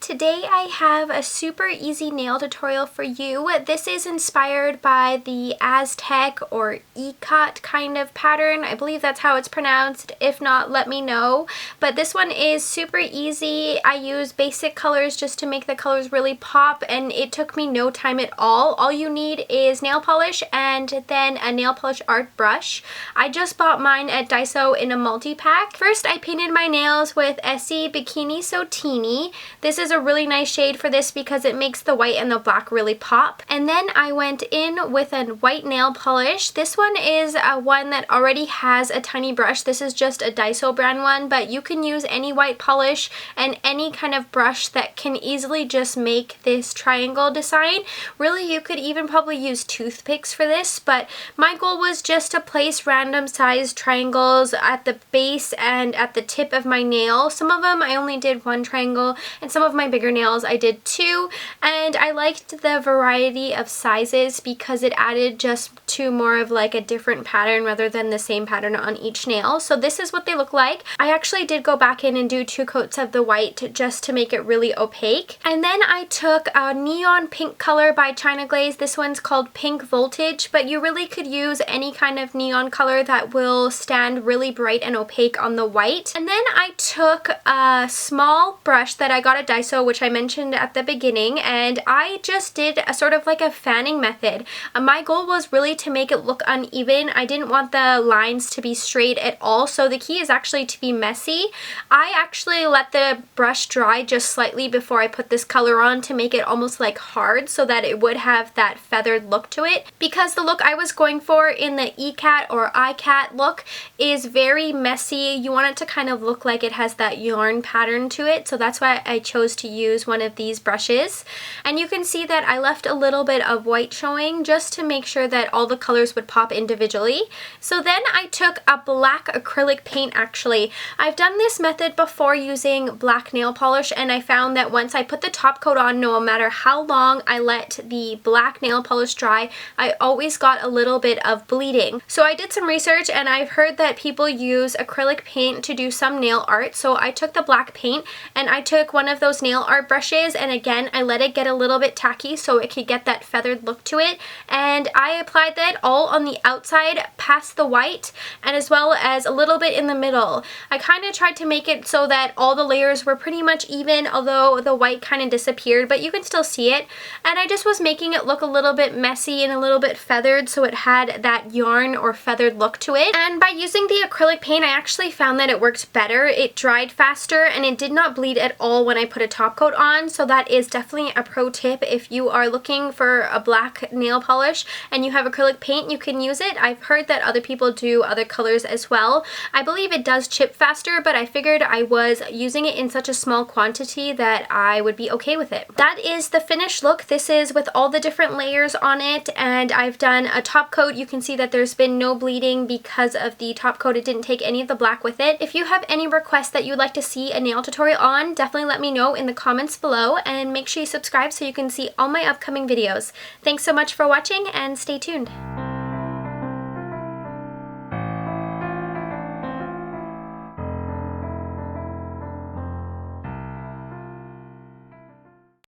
Today I have a super easy nail tutorial for you. This is inspired by the Aztec or Ikat kind of pattern. I believe that's how it's pronounced. If not, let me know. But this one is super easy. I use basic colors just to make the colors really pop, and it took me no time at all. All you need is nail polish and then a nail polish art brush. I just bought mine at Daiso in a multi-pack. First, I painted my nails with Essie Bikini So Teeny. This is a really nice shade for this because it makes the white and the black really pop. And then I went in with a white nail polish. This one is one that already has a tiny brush. This is just a Daiso brand one, but you can use any white polish and any kind of brush that can easily just make this triangle design. Really, you could even probably use toothpicks for this, but my goal was just to place random sized triangles at the base and at the tip of my nail. Some of them I only did one triangle, and some of my bigger nails I did two, and I liked the variety of sizes because it added just to more of like a different pattern rather than the same pattern on each nail. So this is what they look like. I actually did go back in and do 2 coats of the white just to make it really opaque. And then I took a neon pink color by Glaze. This one's called Pink Voltage, but you really could use any kind of neon color that will stand really bright and opaque on the white. And then I took a small brush that I got at Daiso, which I mentioned at the beginning, and I just did a sort of like a fanning method. My goal was really to make it look uneven. I didn't want the lines to be straight at all, so the key is actually to be messy. I actually let the brush dry just slightly before I put this color on to make it almost like hard so that it would have that feathered look to it, because the look I was going for in the Ikat or Ikat look is very messy. You want it to kind of look like it has that yarn pattern to it, so that's why I chose to use one of these brushes. And you can see that I left a little bit of white showing just to make sure that all the colors would pop individually. So then I took a black acrylic paint. Actually, I've done this method before using black nail polish, and I found that once I put the top coat on, no matter how long I let the black nail polish dry, I always got a little bit of bleeding. So I did some research, and I've heard that people use acrylic paint to do some nail art. So I took the black paint and I took one of those nail art brushes, and again I let it get a little bit tacky so it could get that feathered look to it, and I applied that all on the outside past the white and as well as a little bit in the middle. I kind of tried to make it so that all the layers were pretty much even, although the white kind of disappeared, but you can still see it. And I just was making it look a little bit messy and a little bit feathered so it had that yarn or feathered look to it. And by using the acrylic paint, I actually found that it worked better. It dried faster and it did not bleed at all when I put a top coat on, so that is definitely a pro tip. If you are looking for a black nail polish and you have acrylic paint, you can use it. I've heard that other people do other colors as well. I believe it does chip faster, but I figured I was using it in such a small quantity that I would be okay with it. That is the finished look. This is with all the different layers on it, and I've done a top coat. You can see that there's been no bleeding because of the top coat. It didn't take any of the black with it. If you have any requests that you'd like to see a nail tutorial on, definitely let me know in the comments below, and make sure you subscribe so you can see all my upcoming videos. Thanks so much for watching, and stay tuned.